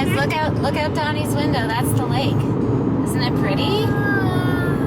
Guys, look out Donnie's window. That's the lake. Isn't it pretty?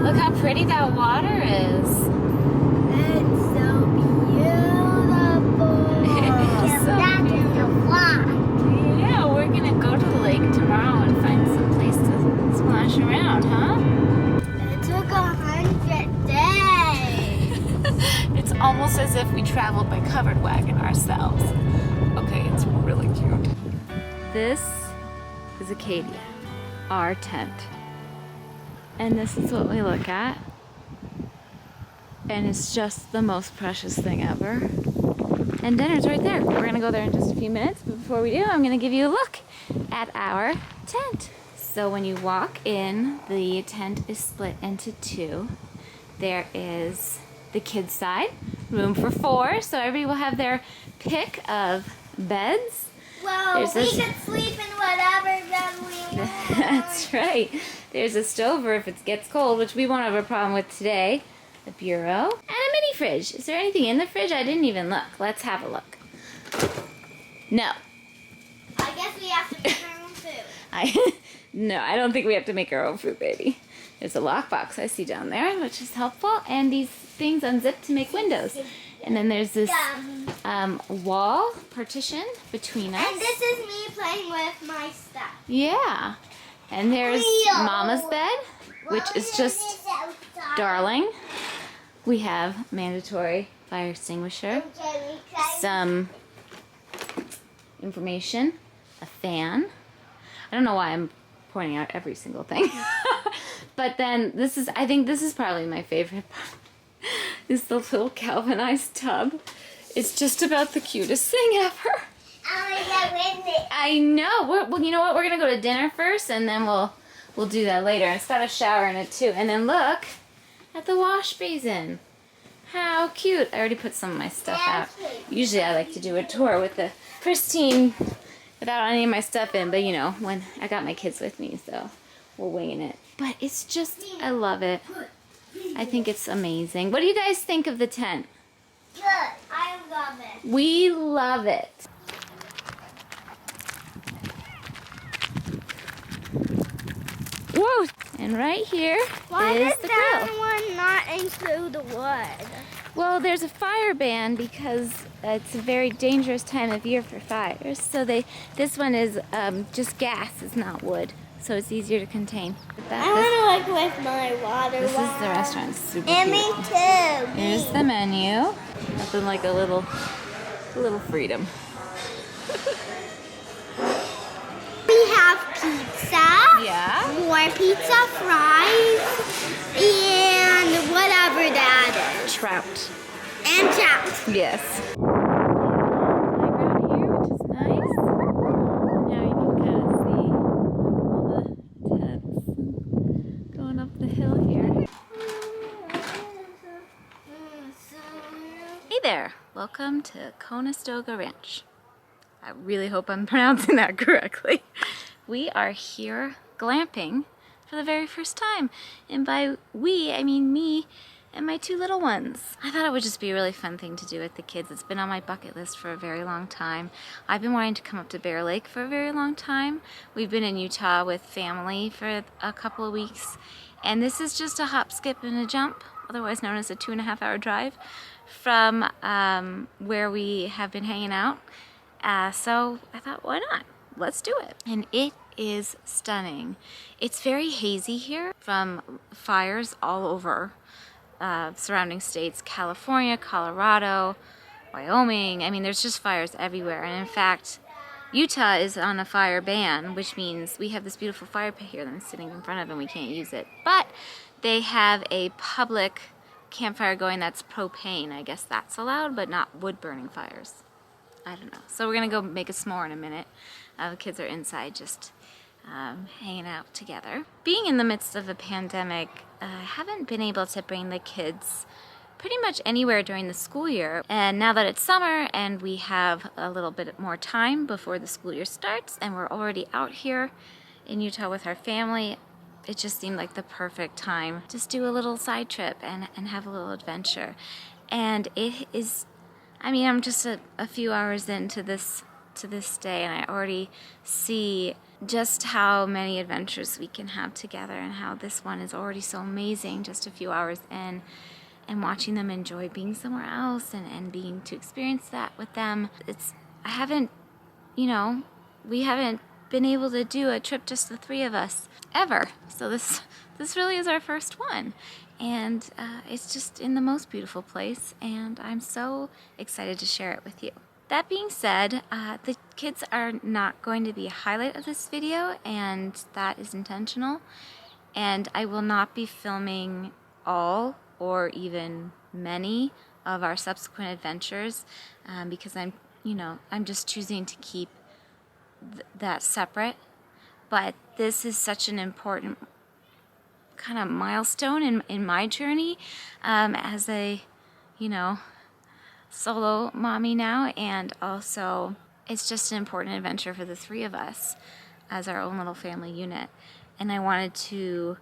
Look how pretty that water is. It's so beautiful. It's so beautiful. Yeah, we're gonna go to the lake tomorrow and find some place to splash around, huh? It took 100 days. It's almost as if we traveled by covered wagon ourselves. Okay, it's really cute. This is Acadia, our tent. And this is what we look at. And it's just the most precious thing ever. And dinner's right there. We're gonna go there in just a few minutes, but before we do, I'm gonna give you a look at our tent. So when you walk in, the tent is split into two. There is the kids' side, room for 4, so everybody will have their pick of beds. Well, we could sleep in whatever bed we want. That's right. There's a stove or if it gets cold, which we won't have a problem with today. A bureau and a mini fridge. Is there anything in the fridge? I didn't even look. Let's have a look. No. I guess we have to make our own food. No, I don't think we have to make our own food, baby. There's a lockbox I see down there, which is helpful, and these things unzip to make windows. And then there's this wall partition between us. And this is me playing with my stuff. Yeah. And there's Mama's bed, which is just darling. We have mandatory fire extinguisher, some information, a fan. I don't know why I'm pointing out every single thing. But then I think this is probably my favorite part. Is the little galvanized tub. It's just about the cutest thing ever. I know. Well, you know what? We're gonna go to dinner first, and then we'll do that later. It's got a shower in it too. And then look at the wash basin. How cute! I already put some of my stuff out. Usually I like to do a tour with the pristine, without any of my stuff in. But you know, when I got my kids with me, so we're winging it. But it's just, I love it. I think it's amazing. What do you guys think of the tent? Good. I love it. We love it. Whoa! And right here is the grill. That one not include the wood? Well, there's a fire ban because it's a very dangerous time of year for fires. So this one is just gas, it's not wood. So it's easier to contain. I want to look with my water. This is the restaurant. It's super and cute. me too. Here's the menu. Nothing like a little freedom. We have pizza. Yeah. More pizza, fries, and whatever that is. Trout. And chow. Yes. Playground here, which is nice. Now you can kind of see all the tents going up the hill here. Hey there. Welcome to Conestoga Ranch. I really hope I'm pronouncing that correctly. We are here glamping for the very first time. And by we, I mean me and my 2 little ones. I thought it would just be a really fun thing to do with the kids. It's been on my bucket list for a very long time. I've been wanting to come up to Bear Lake for a very long time. We've been in Utah with family for a couple of weeks. And this is just a hop, skip, and a jump, otherwise known as a 2.5-hour drive from where we have been hanging out. So I thought, why not? Let's do it. And it is stunning. It's very hazy here from fires all over surrounding states, California, Colorado, Wyoming. I mean, there's just fires everywhere. And in fact, Utah is on a fire ban, which means we have this beautiful fire pit here that I'm sitting in front of and we can't use it. But they have a public campfire going that's propane. I guess that's allowed, but not wood-burning fires. I don't know. So we're gonna go make a s'more in a minute. The kids are inside just hanging out together. Being in the midst of a pandemic, I haven't been able to bring the kids pretty much anywhere during the school year. And now that it's summer and we have a little bit more time before the school year starts and we're already out here in Utah with our family, it just seemed like the perfect time. Just do a little side trip and have a little adventure. And it is, I mean, I'm just a few hours into this to this day, and I already see just how many adventures we can have together and how this one is already so amazing just a few hours in, and watching them enjoy being somewhere else and being to experience that with them. I haven't, you know, we haven't been able to do a trip just the three of us ever. So this really is our first one. And it's just in the most beautiful place, and I'm so excited to share it with you. That being said, the kids are not going to be a highlight of this video, and that is intentional. And I will not be filming all or even many of our subsequent adventures because I'm just choosing to keep that separate. But this is such an important kind of milestone in my journey as a, solo mommy now, and also it's just an important adventure for the three of us as our own little family unit. And I wanted to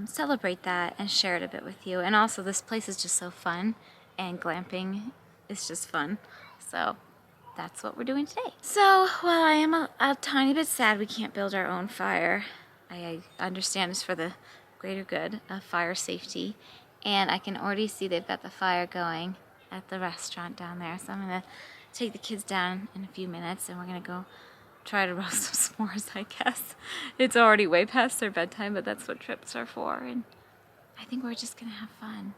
celebrate that and share it a bit with you. And also, this place is just so fun, and glamping is just fun. So that's what we're doing today. So while I am a tiny bit sad we can't build our own fire, I understand it's for the greater good of fire safety, and I can already see they've got the fire going at the restaurant down there. So I'm gonna take the kids down in a few minutes, and we're gonna go try to roast some s'mores, I guess. It's already way past their bedtime, but that's what trips are for, and I think we're just gonna have fun.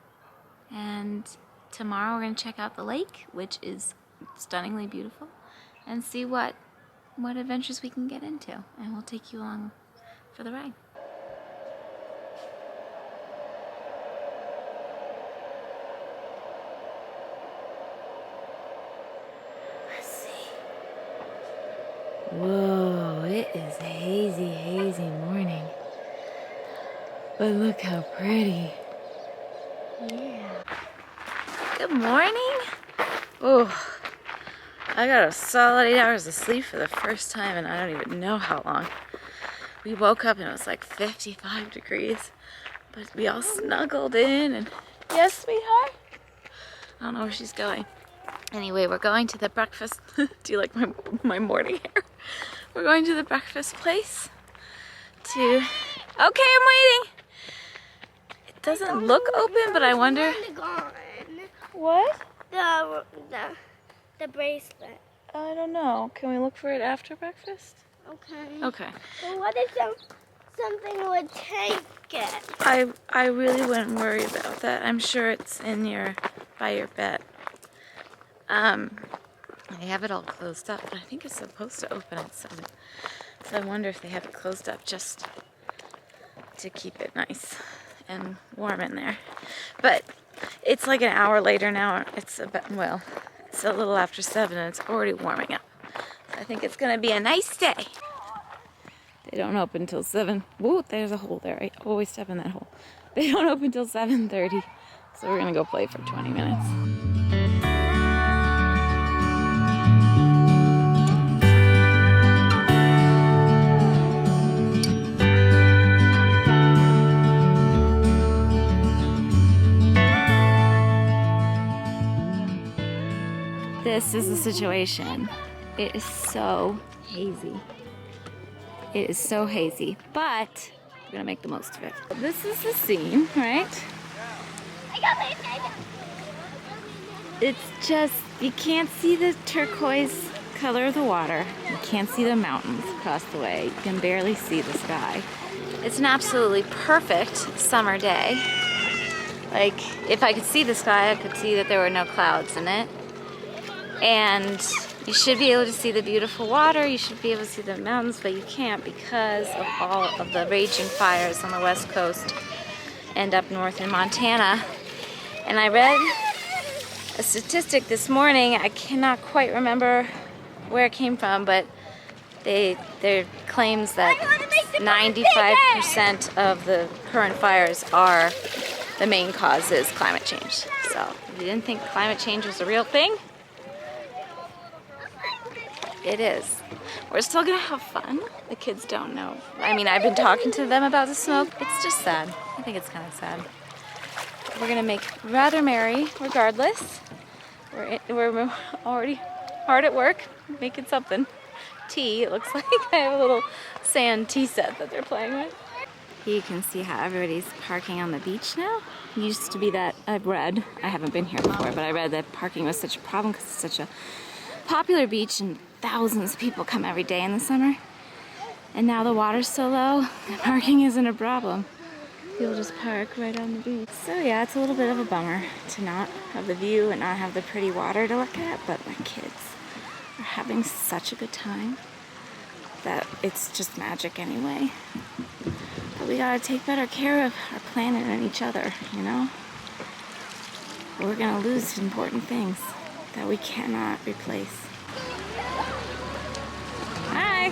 And tomorrow we're gonna check out the lake, which is stunningly beautiful, and see what adventures we can get into, and we'll take you along for the ride. Whoa, it is a hazy, hazy morning. But look how pretty. Yeah. Good morning. Oh, I got a solid 8 hours of sleep for the first time, and I don't even know how long. We woke up and it was like 55 degrees, but we all snuggled in, and yes, sweetheart? I don't know where she's going. Anyway, we're going to the breakfast. Do you like my morning hair? We're going to the breakfast place to... Okay, I'm waiting. It doesn't look open, but I wonder... What? The bracelet. I don't know. Can we look for it after breakfast? Okay. Okay. But what if something would take it? I really wouldn't worry about that. I'm sure it's by your bed. They have it all closed up, but I think it's supposed to open at 7. So I wonder if they have it closed up just to keep it nice and warm in there. But it's like an hour later now. It's it's a little after 7, and it's already warming up. So I think it's gonna be a nice day. They don't open until 7. Whoa, there's a hole there. I always step in that hole. They don't open until 7:30. So we're gonna go play for 20 minutes. This is the situation. It is so hazy. It is so hazy, but we're gonna make the most of it. This is the scene, right? It's just, you can't see the turquoise color of the water. You can't see the mountains across the way. You can barely see the sky. It's an absolutely perfect summer day. Like, if I could see the sky, I could see that there were no clouds in it. And you should be able to see the beautiful water, you should be able to see the mountains, but you can't because of all of the raging fires on the west coast and up north in Montana. And I read a statistic this morning, I cannot quite remember where it came from, but their claims that 95% of the current fires are the main cause is climate change. So if you didn't think climate change was a real thing, it is. We're still gonna have fun. The kids don't know. I mean, I've been talking to them about the smoke. It's just sad. I think it's kind of sad. We're gonna make rather merry regardless. We're already hard at work, making something. Tea, it looks like. I have a little sand tea set that they're playing with. Here you can see how everybody's parking on the beach now. It used to be that, I've read, I haven't been here before, but I read that parking was such a problem because it's such a popular beach and thousands of people come every day in the summer. And now the water's so low, parking isn't a problem. People just park right on the beach. So yeah, it's a little bit of a bummer to not have the view and not have the pretty water to look at, but my kids are having such a good time that it's just magic anyway. But we gotta take better care of our planet and each other, you know? We're gonna lose important things that we cannot replace. Hi!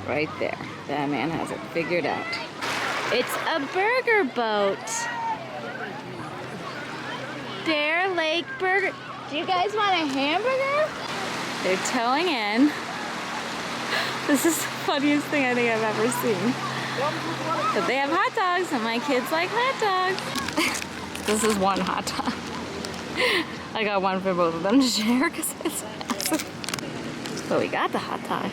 Right there. That man has it figured out. It's a burger boat. Bear Lake Burger. Do you guys want a hamburger? They're towing in. This is the funniest thing I think I've ever seen. But they have hot dogs and my kids like hot dogs. This is one hot dog. I got one for both of them to share because it's massive. But we got the hot dog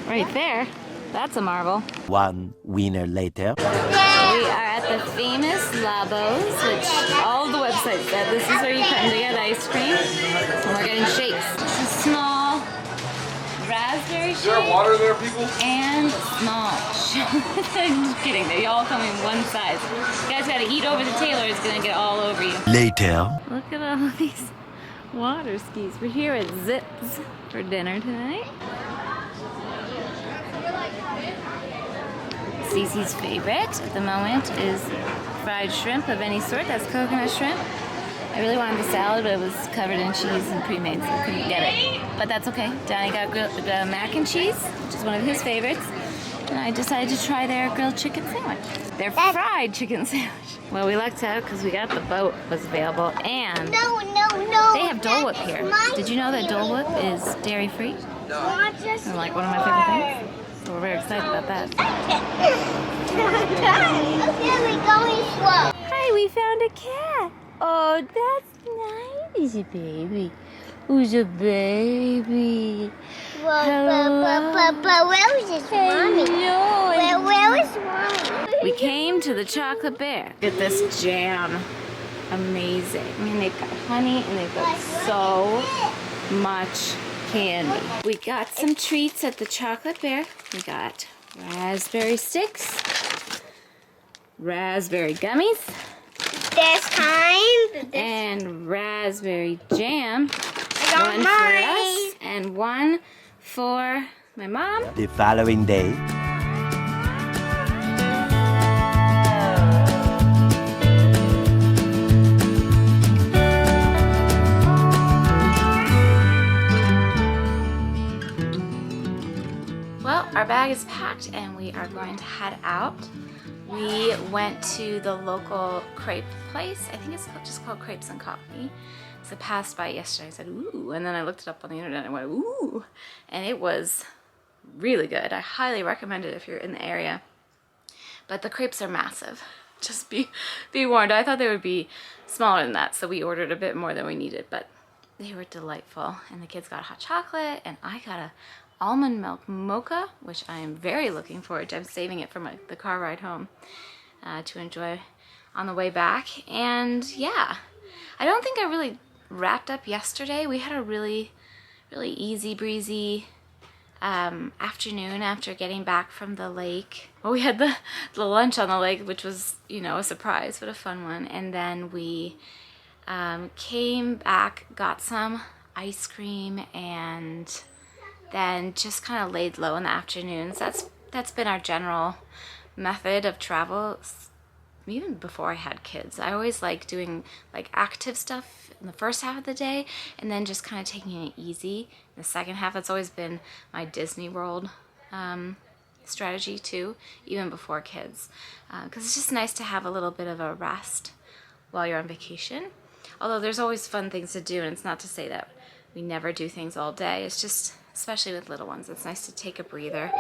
right there. That's a marvel. One winner later. We are at the famous Labos, which all the websites said this is where you come to get ice cream. And we're getting shakes. A small raspberry shake. Is there water there, people? And small. I'm just kidding. They all come in one size. You guys gotta eat over the tail or it's gonna get all over you. Later. Look at all of these water skis. We're here at Zips for dinner tonight. Cece's favorite at the moment is fried shrimp of any sort. That's coconut shrimp. I really wanted the salad, but it was covered in cheese and pre-made, so I couldn't get it. But that's okay. Johnny got mac and cheese, which is one of his favorites. And I decided to try their grilled chicken sandwich. Their fried chicken sandwich. Well, we lucked out because we got the boat was available, and they have Dole Whip here. Did you know that Dole Whip is dairy-free? And like one of my favorite things. So we're very excited about that. Hi, we found a cat. Oh, that's nice, baby. Who's a baby? But where is his mommy? Where is mommy? We came to the Chocolate Bear. Look at this jam. Amazing. I mean, they've got honey and they've got so much candy. We got some treats at the Chocolate Bear. We got raspberry sticks, raspberry gummies, This time. and raspberry jam. I got One mine. for us and one for my mom. The following day. Well, our bag is packed and we are going to head out. We went to the local crepe place. I think it's just called Crepes and Coffee. So I passed by yesterday. I said, ooh, and then I looked it up on the internet and went, ooh, and it was really good. I highly recommend it if you're in the area. But the crepes are massive. Just be warned. I thought they would be smaller than that, so we ordered a bit more than we needed, but they were delightful. And the kids got hot chocolate, and I got a almond milk mocha, which I am very looking forward to. I'm saving it for the car ride home to enjoy on the way back. And yeah, I don't think I really wrapped up yesterday. We had a really easy breezy afternoon after getting back from the lake. Well, we had the lunch on the lake, which was, you know, a surprise, but a fun one. And then we came back, got some ice cream, and then just kind of laid low in the afternoons. That's been our general method of travel even before I had kids. I always like doing like active stuff in the first half of the day and then just kind of taking it easy. In the second half, that's always been my Disney World strategy too, even before kids. Because it's just nice to have a little bit of a rest while you're on vacation. Although there's always fun things to do, and it's not to say that we never do things all day. It's just, especially with little ones, it's nice to take a breather.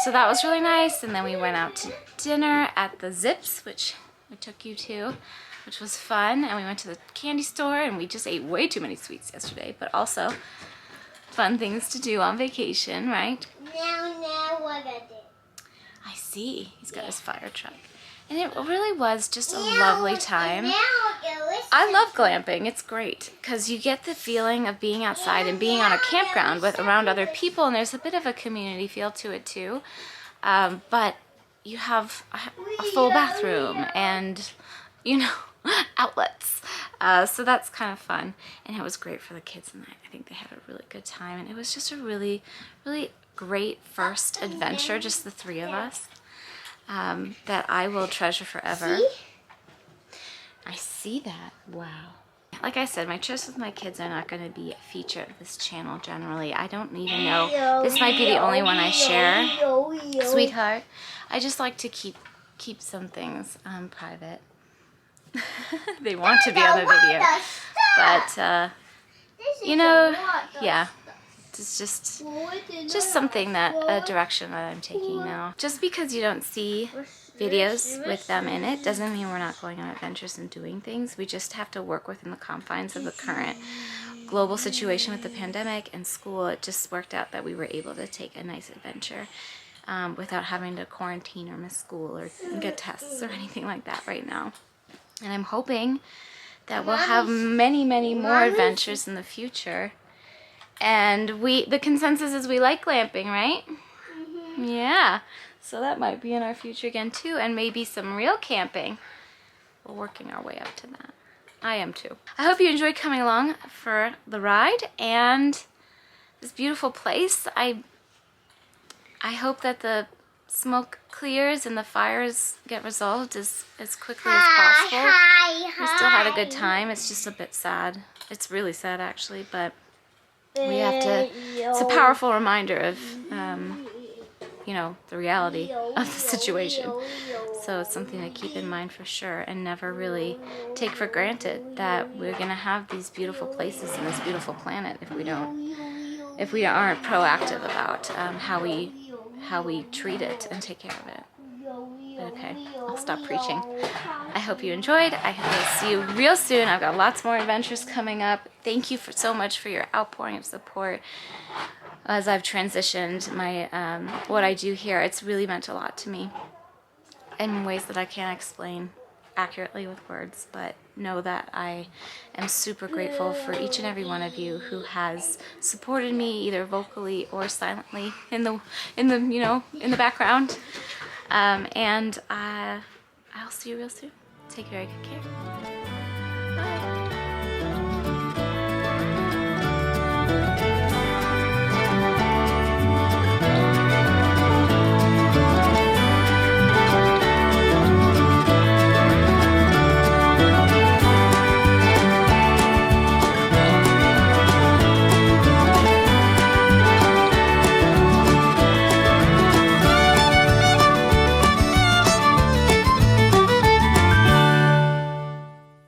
So that was really nice. And then we went out to dinner at the Zips, which I took you to, which was fun. And we went to the candy store, and we just ate way too many sweets yesterday, but also fun things to do on vacation, right? Now what I did. I see. He's got his fire truck. And it really was just a lovely time. I love glamping. It's great because you get the feeling of being outside and being on a campground with around other people, and there's a bit of a community feel to it too. But you have a full bathroom and, you know, outlets. So that's kind of fun. And it was great for the kids, and I think they had a really good time. And it was just a really, really great first adventure, just the three of us. That I will treasure forever. See? I see that. Wow. Like I said, my trips with my kids are not going to be a feature of this channel generally. I don't even know. This might be the only one I share. Sweetheart. I just like to keep some things private. They want to be on the video. But, you know, yeah. It's just something that, a direction that I'm taking now. Just because you don't see videos with them in it doesn't mean we're not going on adventures and doing things. We just have to work within the confines of the current global situation with the pandemic and school. It just worked out that we were able to take a nice adventure without having to quarantine or miss school or get tests or anything like that right now. And I'm hoping that we'll have many, many more adventures in the future. And the consensus is we like glamping, right? Mm-hmm. Yeah. So that might be in our future again too, and maybe some real camping. We're working our way up to that. I am too. I hope you enjoyed coming along for the ride and this beautiful place. I hope that the smoke clears and the fires get resolved as quickly as possible. We still had a good time. It's just a bit sad. It's really sad actually, but we have to, it's a powerful reminder of, you know, the reality of the situation. So it's something to keep in mind for sure, and never really take for granted that we're going to have these beautiful places and this beautiful planet if we aren't proactive about how we treat it and take care of it. But okay, I'll stop preaching. I hope you enjoyed. I will see you real soon. I've got lots more adventures coming up. Thank you so much for your outpouring of support as I've transitioned my what I do here. It's really meant a lot to me in ways that I can't explain accurately with words, but know that I am super grateful for each and every one of you who has supported me either vocally or silently in the you know, in the background. And I'll see you real soon. Take very good care.